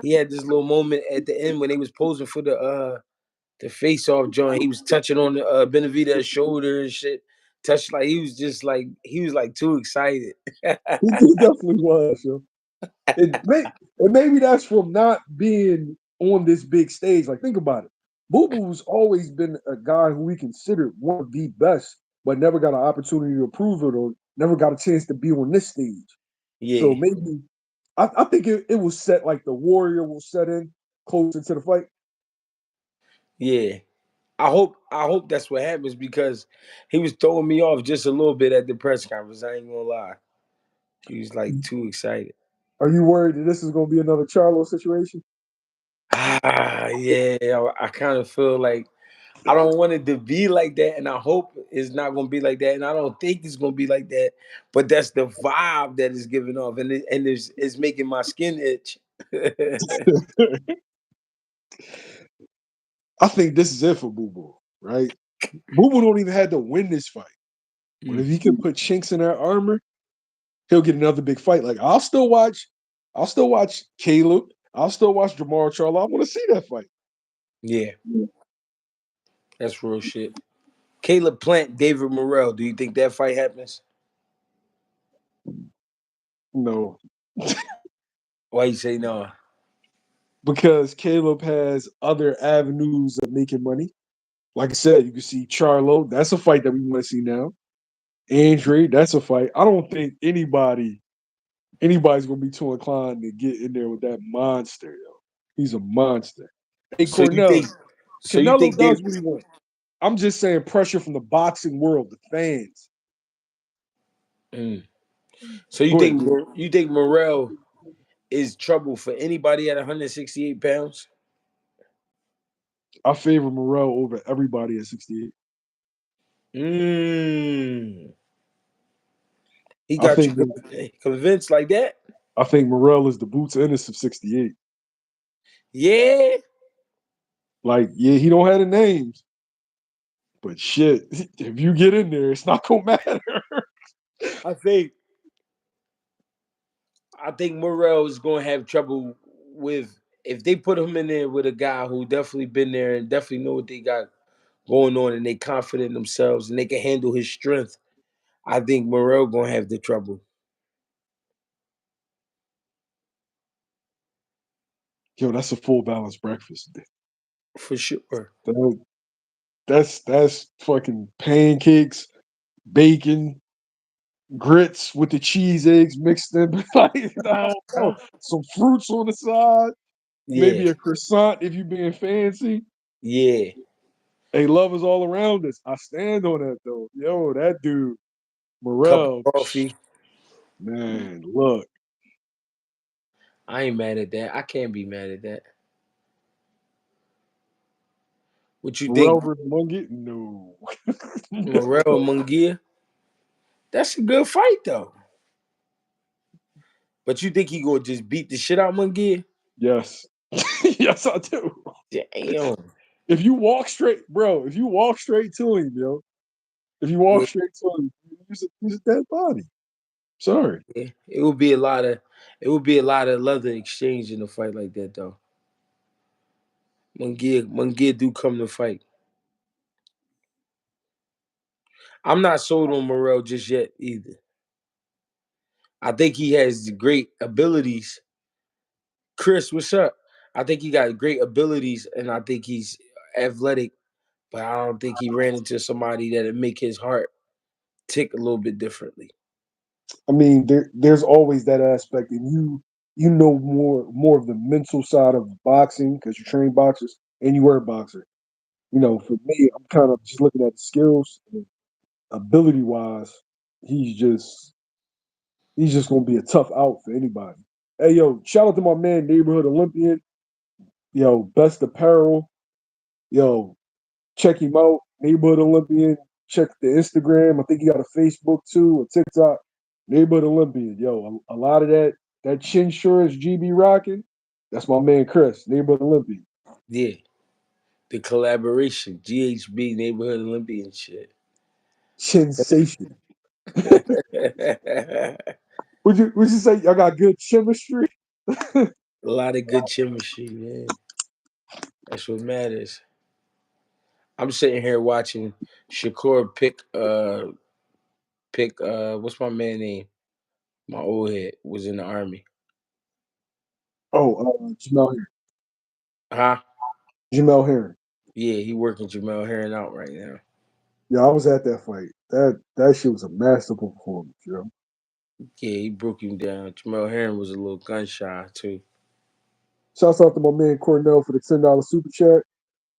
A: He had this little moment at the end when they was posing for the face off joint. He was touching on the Benavidez shoulder and shit. Touched like he was like too excited.
B: He definitely was, yo. It may and maybe that's from not being on this big stage. Like, think about it. Boo Boo's always been a guy who we considered one of the best, but never got an opportunity to prove it or never got a chance to be on this stage. So
A: Yeah,
B: maybe I think it was set like the Warrior will set in closer to the fight.
A: yeah. I hope that's what happens because he was throwing me off just a little bit at the press conference. I ain't gonna lie. He was like too excited.
B: Are you worried that this is going to be another Charlo situation?
A: Yeah. I kind of feel like I don't want it to be like that, and I hope it's not gonna be like that, and I don't think it's gonna be like that. But that's the vibe that is giving off, and it's making my skin itch.
B: I think this is it for Boo Boo, right? Boo Boo don't even have to win this fight. But if
A: Mm,
B: he can put chinks in that armor, he'll get another big fight. Like I'll still watch Caleb. I'll still watch Jamar Charlo. I want to see that fight.
A: yeah, that's real shit. Caleb Plant, David Morrell. Do you think that fight happens?
B: No,
A: Why you say no?
B: because Caleb has other avenues of making money. Like I said, you can see Charlo. That's a fight that we want to see now. Andre, that's a fight. I don't think anybody's gonna be too inclined to get in there with that monster. Yo, he's a monster. Hey
A: So you
B: Cornell,
A: think? So you
B: Canelo
A: think they?
B: does what he wants. I'm just saying pressure from the boxing world, the fans.
A: Mm. So you
B: Go
A: think
B: ahead.
A: Morrell is trouble for anybody at 168 pounds?
B: I favor Morrell over everybody at 68.
A: Mm. He
B: I
A: got
B: think
A: you convinced like that?
B: I think Morel is the Boots Ennis of '68.
A: Yeah.
B: Like, yeah, he don't have the names, but shit, if you get in there, it's not gonna matter.
A: I think I think Morel is gonna have trouble with if they put him in there with a guy who definitely been there and definitely know what they got going on and they confident in themselves and they can handle his strength. I think Morel gonna have the trouble
B: Yo, that's a full balanced breakfast.
A: for sure.
B: That- that's fucking pancakes, bacon, grits with the cheese eggs mixed in. Like, I don't know, some fruits on the side,
A: Yeah,
B: maybe a croissant if you being fancy.
A: yeah.
B: Hey, love is all around us. I stand on that though. Yo, that dude,
A: Cup of
B: Morel,
A: coffee.
B: man, look,
A: I ain't mad at that. I can't be mad at that. What you
B: Morel
A: think,
B: versus Mungie? No.
A: Morel and Mungia? That's a good fight though. But you think he gonna just beat the shit out Mungia?
B: Yes. Yes, I do.
A: Damn.
B: If you walk straight, bro, if you walk straight to him, yo, if you walk
A: Yeah,
B: straight to him, he's a dead body. Sorry.
A: yeah. It would be a lot of leather exchange in a fight like that though. Mungia do come to fight. I'm not sold on Morel just yet either. I think he has the great abilities. Chris, what's up? I think he got great abilities and I think he's athletic, but I don't think he ran into somebody that'd make his heart tick a little bit differently.
B: I mean, there's always that aspect, and you know more of the mental side of boxing because you train boxers and you were a boxer. You know, for me, I'm kind of just looking at the skills, and ability wise. He's just he's just gonna be a tough out for anybody. Hey, yo, shout out to my man, neighborhood Olympian. Yo, best apparel. Yo, check him out, neighborhood Olympian. Check the Instagram. I think he got a Facebook too, a TikTok. Neighborhood Olympian. Yo, a lot of that chin shorts GB rocking. That's my man Chris, neighborhood Olympian.
A: Yeah. The collaboration, GHB Neighborhood Olympian shit.
B: Sensation.
A: A
B: Would you say y'all got good chemistry?
A: lot of good chemistry, man. That's what matters. I'm sitting here watching Shakur pick what's my man name? My old head was in the army.
B: Oh, Jamel Herring.
A: Huh?
B: Jamel Herring.
A: Yeah, he working Jamel Herring out right now.
B: Yeah, I was at that fight. That shit was a masterful performance, yo.
A: Yeah, he broke him down. Jamel Herring was a little gun shy too.
B: Shouts out to my man Cornell for the $10 super chat.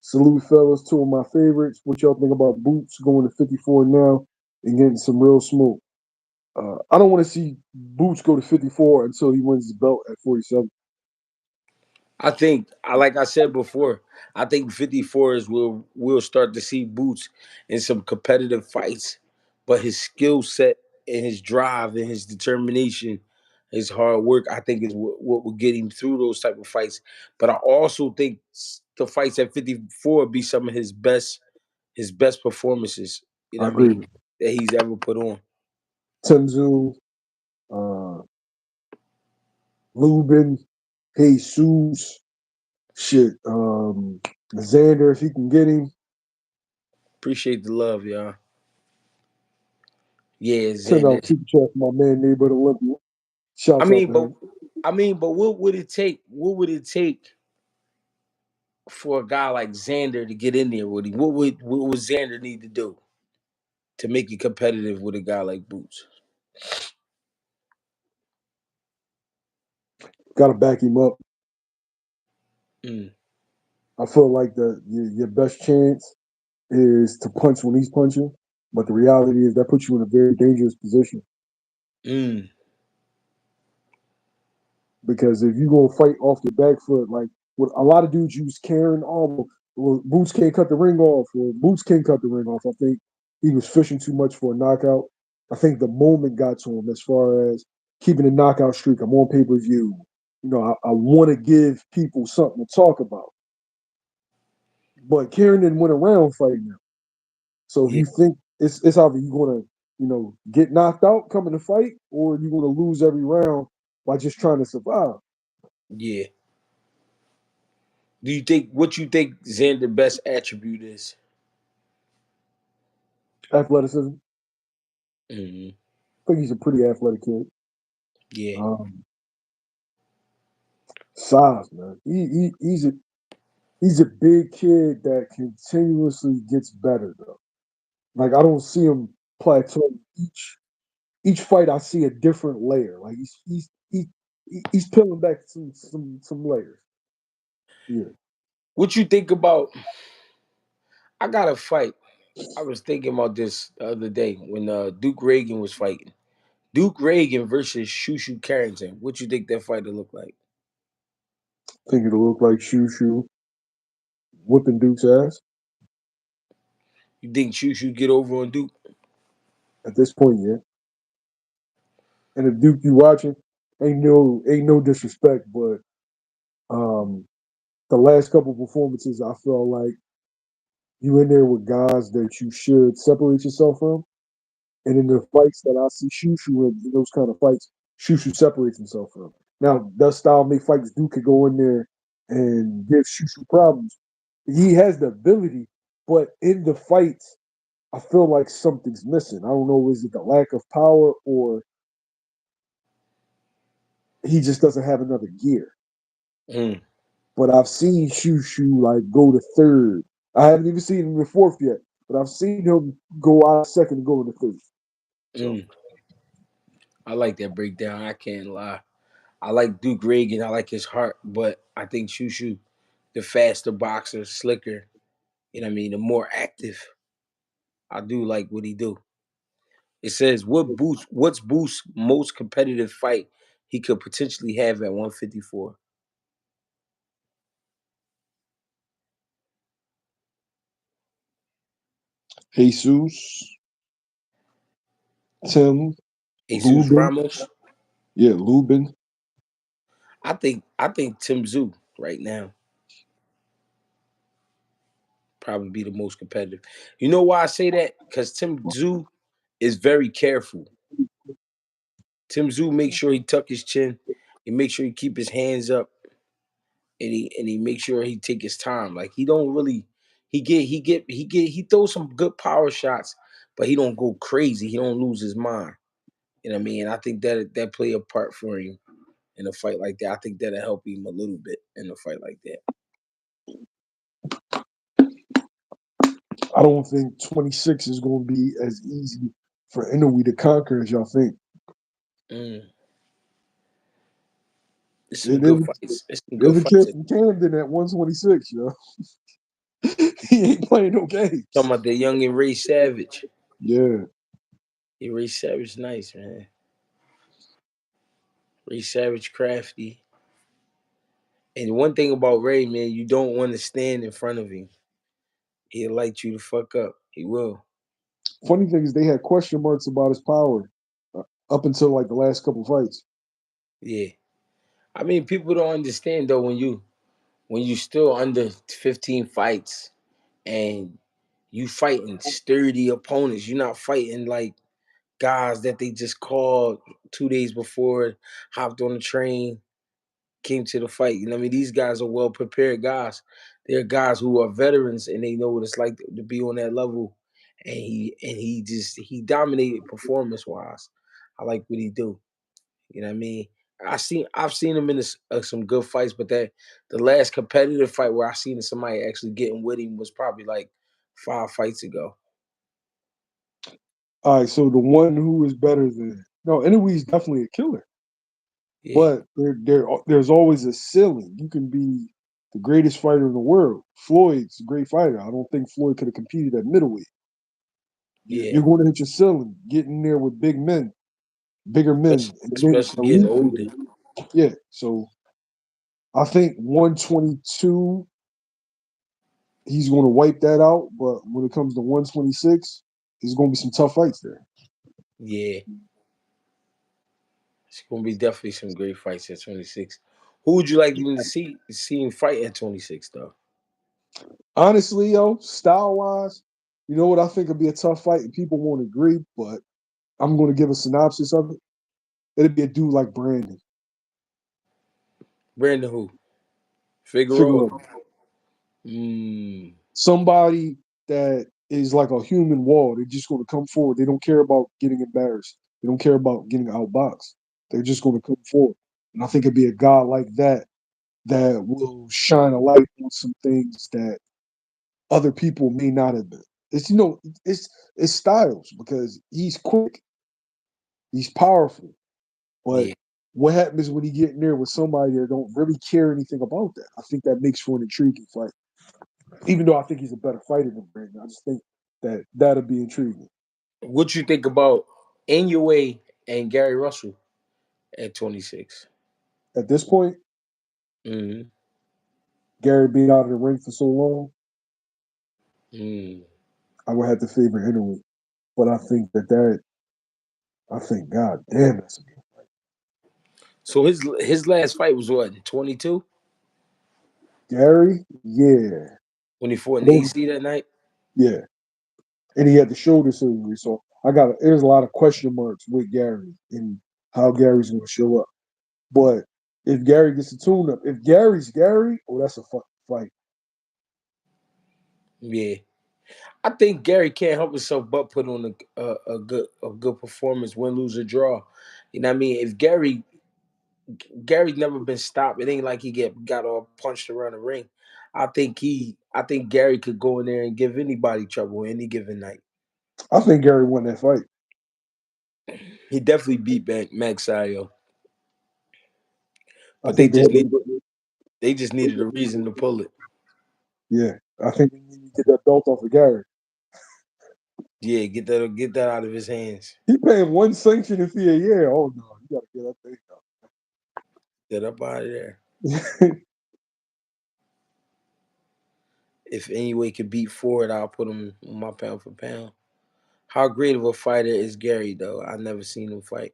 B: Salute, fellas. Two of my favorites. What y'all think about Boots going to 54 now and getting some real smoke? I don't want to see Boots go to 54 until he wins the belt at 47.
A: I think, like I said before, I think 54s will start to see Boots in some competitive fights, but his skill set and his drive and his determination, his hard work, I think is what will get him through those type of fights. But I also think the fights at 54 be some of his best performances. You know
B: I
A: what I
B: agree.
A: mean? That he's ever put on.
B: Tenzin, uh, Lubin, Jesus, shit, Xander, if he can get him.
A: Appreciate the love, y'all. Yeah,
B: $10
A: Xander.
B: super chat for my man, neighborhood Olympia.
A: I
B: Shouts out
A: mean,
B: to
A: but
B: him.
A: what would it take? What would it take for a guy like Xander to get in there with him? What would Xander need to do to make it competitive with a guy like Boots?
B: Got to back him up.
A: Mm,
B: I feel like your best chance is to punch when he's punching, but the reality is that puts you in a very dangerous position
A: mm,
B: because if you go fight off your back foot, like what a lot of dudes use Karen, oh, well, Boots can't cut the ring off, or Boots can cut the ring off. I think He was fishing too much for a knockout. I think the moment got to him as far as keeping the knockout streak. I'm on pay-per-view. I want to give people something to talk about. But Kieran didn't went around fighting him. So if
A: Yeah,
B: you think it's either you're gonna, get knocked out coming to fight, or you're gonna lose every round by just trying to survive.
A: yeah. What you think Xander's best attribute is?
B: Athleticism.
A: Hmm.
B: I think he's a pretty athletic kid.
A: Yeah,
B: Um, Size, man. He's a big kid that continuously gets better though. Like I don't see him plateau. Each fight I see a different layer. Like he's peeling back some layers. Yeah.
A: what you think about? I got a fight. I was thinking about this the other day when Duke Reagan was fighting. Duke Reagan versus Shushu Carrington. What you think that fight will look like?
B: Think it'll look like Shushu whipping Duke's ass.
A: You think Shushu get over on Duke?
B: At this point, yeah. And if Duke you watching, ain't no disrespect, but um the last couple performances I felt like you in there with guys that you should separate yourself from. And in the fights that I see Shushu in those kind of fights, Shushu separates himself from. Now, that style make fights Duke could go in there and give Shushu problems. He has the ability, but in the fights, I feel like something's missing. I don't know, is it the lack of power or he just doesn't have another gear?
A: Mm,
B: But I've seen Shushu like go to third. I haven't even seen him in fourth yet, but I've seen him go out of second and go into third. So
A: mm. I like that breakdown. I can't lie. I like Duke Reagan. I like his heart, but I think Shushu, the faster boxer, slicker. You know what I mean? The more active. I do like what he do. It says what's Boost most competitive fight he could potentially have at 154.
B: Jesus, Tim,
A: Jesus
B: Lubin,
A: Ramos.
B: yeah, Lubin.
A: I think Tim Zoo right now probably be the most competitive. You know why I say that? Because Tim Zoo is very careful. Tim Zoo makes sure he tuck his chin. He makes sure he keep his hands up, and he makes sure he take his time. Like he don't really he throws some good power shots, but he don't go crazy. He don't lose his mind. You know what I mean? I think that play a part for him in a fight like that. I think that'll help him a little bit in a fight like that.
B: I don't think 26 is going to be as easy for Inoue to conquer as y'all think.
A: Mm. It's some
B: There-
A: good
B: There's,
A: fights. It's some good
B: there's a
A: fights.
B: kid from Camden at 126, yo. He ain't playing no
A: Talking
B: games.
A: about the young and Ray Savage.
B: Yeah.
A: Yeah, Ray Savage, nice man. Ray Savage, crafty. And one thing about Ray, man, you don't want to stand in front of him. He'll light you the fuck up. He will.
B: Funny thing is, they had question marks about his power up until like the last couple fights.
A: Yeah. I mean, people don't understand though when you still under 15 fights and you fighting sturdy opponents. You're not fighting like guys that they just called 2 days before, hopped on the train, came to the fight. You know what I mean? These guys are well prepared guys. They're guys who are veterans and they know what it's like to be on that level. And he dominated performance wise. I like what he do. You know what I mean? I've seen him in some good fights, but that the last competitive fight where I seen somebody actually getting with him was probably like 5 fights ago.
B: All right, so the one who is better than no, Inoue's definitely a killer,
A: Yeah,
B: but there's always a ceiling. You can be the greatest fighter in the world. Floyd's a great fighter. I don't think Floyd could have competed at middleweight.
A: yeah,
B: You're going to hit your ceiling, getting there with big men, bigger men, and then
A: especially getting
B: elite
A: older.
B: men. Yeah, so I think 122, he's going to wipe that out. But when it comes to 126, there's going to be some tough fights there.
A: Yeah, it's gonna be definitely some great fights at 26. Who would you like them to see him fight at 26 though?
B: Honestly, yo, style wise, you know what I think would be a tough fight, and people won't agree, but I'm going to give a synopsis of it. It'd be a dude like Brandon
A: Brandon who? Figueroa.
B: Figueroa,
A: Mm,
B: somebody that is like a human wall. They're just going to come forward. They don't care about getting embarrassed. They don't care about getting outboxed. They're just going to come forward. And I think it'd be a guy like that that will shine a light on some things that other people may not have been. It's it's Styles because he's quick, he's powerful, but
A: yeah.
B: what happens when he get in there with somebody that don't really care anything about that? I think that makes for an intriguing fight. Even though I think he's a better fighter than Brandon, I just think that that'll be intriguing.
A: What you think about Inoue and Gary Russell at 26?
B: At this point,
A: Mm,
B: Gary being out of the ring for so long,
A: mm.
B: I would have to favor Italy. But I think, God damn, that's a good.
A: So his last fight was what, 22
B: Gary, yeah,
A: when he fought in
B: those,
A: AC that night.
B: yeah, and he had the shoulder surgery, so there's a lot of question marks with Gary and how Gary's going to show up. But if Gary gets a tune up, if Gary's Gary, oh, that's a fucking fight.
A: Yeah, I think Gary can't help himself but put on a good performance, win, lose or draw. You know what I mean? If Gary's never been stopped. It ain't like he got all punched around the ring. I think Gary could go in there and give anybody trouble any given night.
B: I think Gary won that fight.
A: He definitely beat Max Sayo,
B: I
A: but they
B: think they,
A: just needed a reason to pull it.
B: yeah, I think they need to get that belt off of Gary.
A: Yeah, get that out of his hands.
B: He paying one sanction fee a year. Oh no, you got to get that thing
A: Get up out of there.
B: out.
A: If any way could beat Ford, I'll put him on my pound for pound. How great of a fighter is Gary though? I've never seen him fight.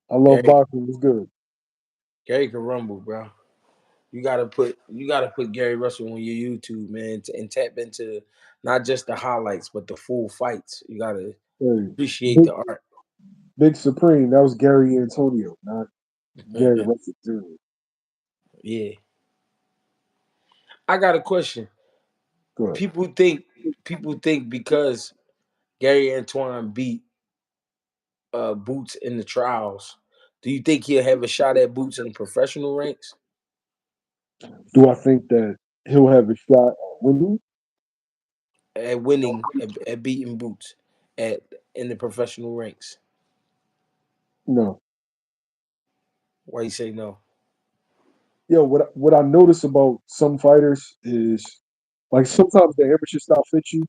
B: I love
A: Gary
B: boxing. It's good.
A: Gary can rumble, bro. You gotta put Gary Russell on your YouTube, man, and tap into not just the highlights but the full fights. You gotta
B: Hey,
A: appreciate
B: Big,
A: the art.
B: Big Supreme. That was Gary Antonio, not Gary Russell Jr.
A: Yeah, I got a question.
B: Good.
A: People think people think because Gary Antoine beat Boots in the trials, do you think he'll have a shot at Boots in the professional ranks
B: Do I think that he'll have a shot at winning?
A: at winning at beating Boots at in the professional ranks?
B: No.
A: Why you say no?
B: Yo, what I notice about some fighters is like sometimes the amateur style fits you,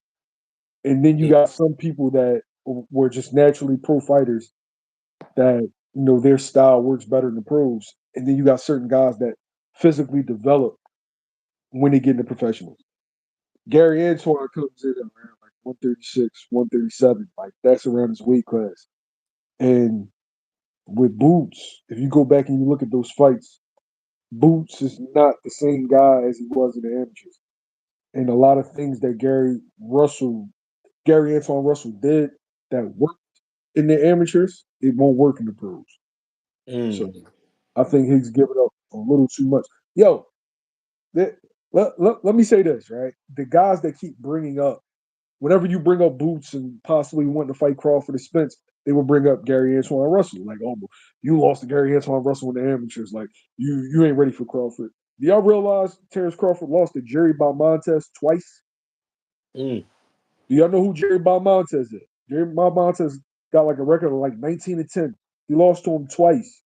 B: and then you
A: Yeah.
B: got some people that were just naturally pro fighters that their style works better than the pros, and then you got certain guys that physically develop when they get into professionals. Gary Antoine comes in at around like 136, 137, like that's around his weight class. And with Boots, if you go back and you look at those fights, Boots is not the same guy as he was in the amateurs. And a lot of things that Gary Antoine Russell did that worked in the amateurs, it won't work in the pros. So
A: Mm.
B: I think he's giving up a little too much. Yo, let, let me say this, right? The guys that keep bringing up, whenever you bring up Boots and possibly wanting to fight Crawford or Spence, they will bring up Gary Antoine Russell. Like, oh, you lost to Gary Antoine Russell in the amateurs. Like, you ain't ready for Crawford. Do y'all realize Terrence Crawford lost to Jerry Balmontes twice?
A: Mm.
B: Do y'all know who Jerry Balmontes is? Jerry Balmontes got like a record of like 19-10. He lost to him twice.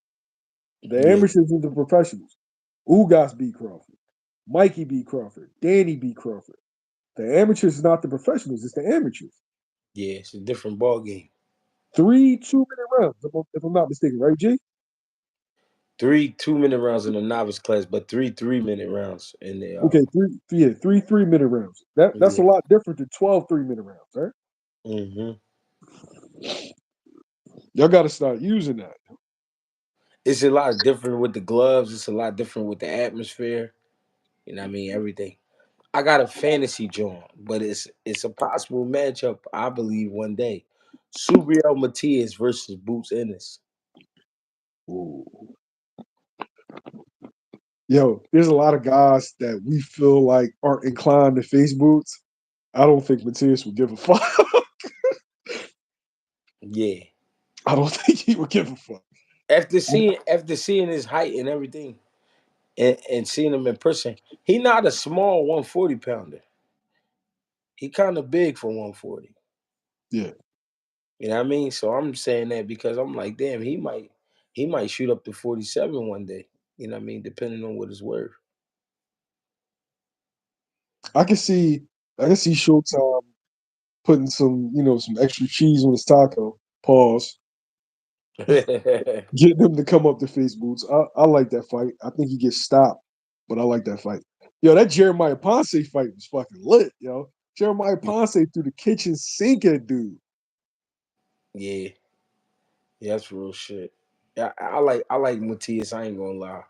B: The
A: Yeah.
B: amateurs and the professionals. Ugas beat Crawford. Mikey beat Crawford. Danny beat Crawford. The amateurs is not the professionals, it's the amateurs.
A: Yeah. It's a different ball game.
B: 3 2-minute rounds, if I'm not mistaken, right, G?
A: 3 2-minute rounds in the novice class, but 3 3-minute rounds in the
B: Okay, three 3 3-minute rounds. That's a
A: yeah.
B: lot different than 12 3-minute rounds, right?
A: Mm-hmm.
B: Y'all got to start using that.
A: It's a lot different with the gloves. It's a lot different with the atmosphere. You know what I mean? Everything. I got a fantasy joint, but it's a possible matchup, I believe, one day. Subriel Matias versus Boots Ennis.
B: Ooh. Yo, there's a lot of guys that we feel like aren't inclined to face boots. I don't think Matthias would give a fuck.
A: Yeah.
B: I don't think he would give a fuck.
A: After seeing his height and everything and seeing him in person, he not a small 140 pounder. He kind of big for 140.
B: Yeah,
A: You know what I mean? So I'm saying that because I'm like, damn, he might shoot up to 47 one day. You know what I mean? Depending on what it's worth.
B: I can see. I can see Showtime putting some, some extra cheese on his taco. Pause. Getting him to come up to face boots. I like that fight. I think he gets stopped, but I like that fight. Yo, that Jeremiah Ponce fight was fucking lit, yo. Jeremiah Ponce threw the kitchen sink at dude.
A: Yeah, yeah, that's real shit. Yeah, I like Matias. I ain't gonna lie.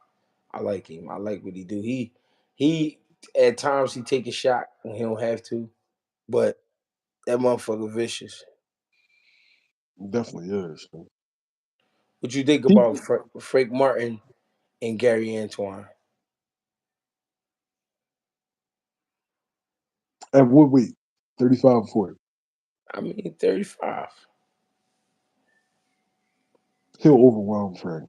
A: I like him. I like what he do. He at times he take a shot when he don't have to, but that motherfucker vicious.
B: Definitely is. Man.
A: What you think
B: He,
A: about Frank Martin and Gary Antoine?
B: at what weight? 35 or 40.
A: I mean, 35.
B: He'll overwhelm Frank.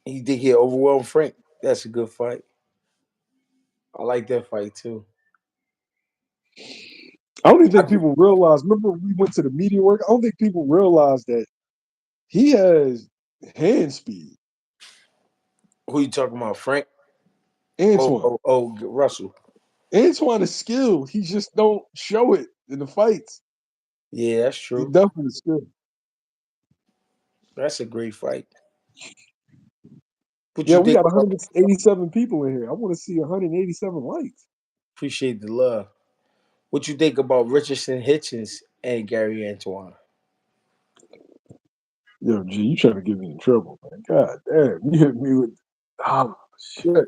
A: You think he'll overwhelm Frank? That's a good fight. I like that fight too.
B: I don't even
A: I
B: think people realize. Remember, we went to the media work. I don't think people realize that he has hand speed.
A: Who you talking about, Frank? Oh,
B: Antoine.
A: oh, oh, Russell.
B: Antoine is skilled. He just don't show it in the fights.
A: Yeah, that's
B: He
A: true.
B: definitely skilled.
A: That's a great fight. What
B: Yeah,
A: you
B: we
A: think
B: got
A: about?
B: 187 people in here. I want to see 187 likes.
A: Appreciate the love. What you think about Richardson Hitchens and Gary Antoine?
B: Yo, G, you trying to get me in trouble, man. God damn, you hit me with, oh, shit.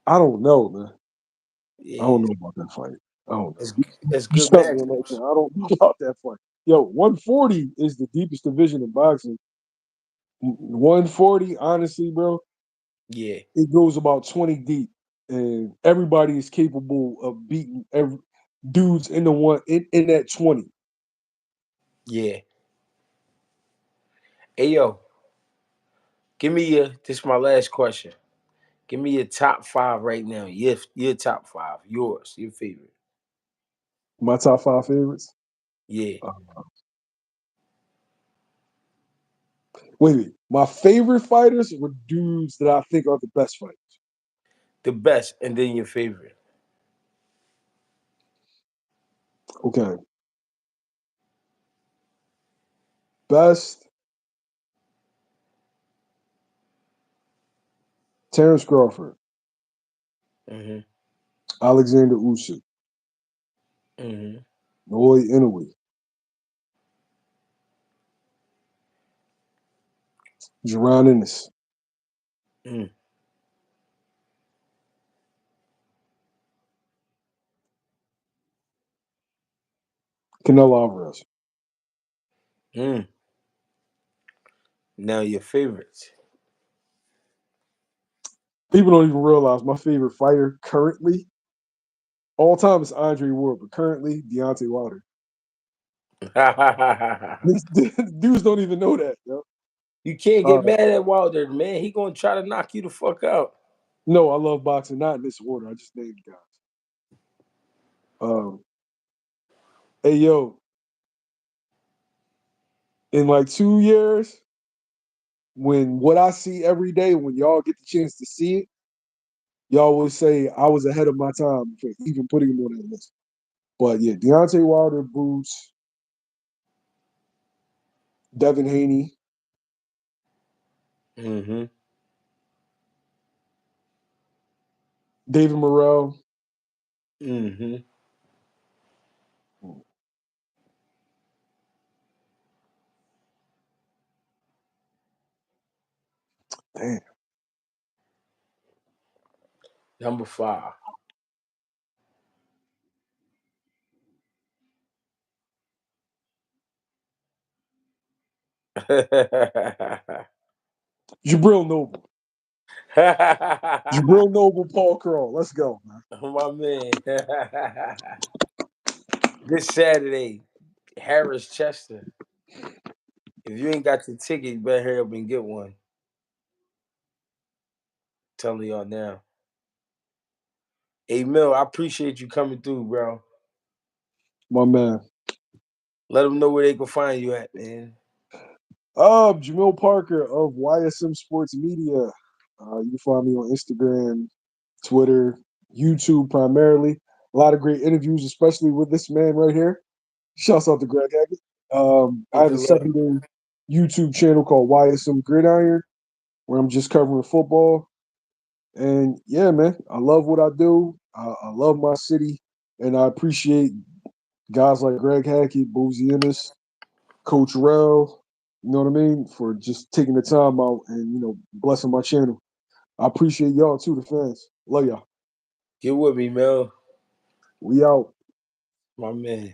B: I don't know, man. I don't
A: Yeah,
B: know about that fight. I don't know.
A: it's it's
B: You
A: good
B: stuck me on that.
A: matchups.
B: I don't know about that fight. Yo, 140 is the deepest division in boxing. 140, honestly, bro,
A: Yeah,
B: it goes about 20 deep, and everybody is capable of beating every dudes in the one in that 20.
A: yeah. Hey yo, give me your. This is my last question. Give me your top five right now. Your top five. Yours. Your favorite.
B: My top five favorites.
A: Yeah,
B: Uh, wait. My favorite fighters were dudes that I think are the best fighters.
A: the best, and then your favorite.
B: Okay, best Terrence Crawford,
A: Mhm.
B: Alexander Usyk,
A: Mhm.
B: Roy Inoue, Jerron Ennis,
A: Mm.
B: Canelo Alvarez.
A: Mm. Now your favorites.
B: People don't even realize my favorite fighter currently, all time, is Andre Ward, but currently Deontay Wilder. Dudes don't even know that, yo.
A: You can't get
B: Uh,
A: mad at Wilder, man. He gonna try to knock you the fuck out.
B: no, I love boxing, not in this order. I just named guys. Um, hey, yo, in like 2 years, when what I see every day, when y'all get the chance to see it, y'all will say I was ahead of my time for even putting him on that list. But yeah, Deontay Wilder, Boots, Devin Haney,
A: Mm-hmm.
B: David Morrell,
A: Mm-hmm.
B: Damn.
A: Number 5.
B: Jabril Noble. Jabril Noble, Paul Crawl. Let's go, man.
A: My man. This Saturday, Harris Chester. If you ain't got your ticket, you better hurry up and get one. Telling y'all now. Hey Mill, I appreciate you coming through, bro.
B: My man.
A: Let them know where they can find you at, man.
B: Jamil Parker of YSM Sports Media. You can find me on Instagram, Twitter, YouTube primarily. A lot of great interviews, especially with this man right here. Shouts out to Greg Hackett. I
A: Get
B: have
A: the
B: a
A: love.
B: secondary YouTube channel called YSM Gridiron, where I'm just covering football. And yeah, man, I love what I do. I love my city, and I appreciate guys like Greg Hackett, Boozy Ennis, Coach Rel, you know what I mean, for just taking the time out and, blessing my channel. I appreciate y'all too, the fans. Love y'all.
A: Get with me, Mill.
B: We out.
A: My man.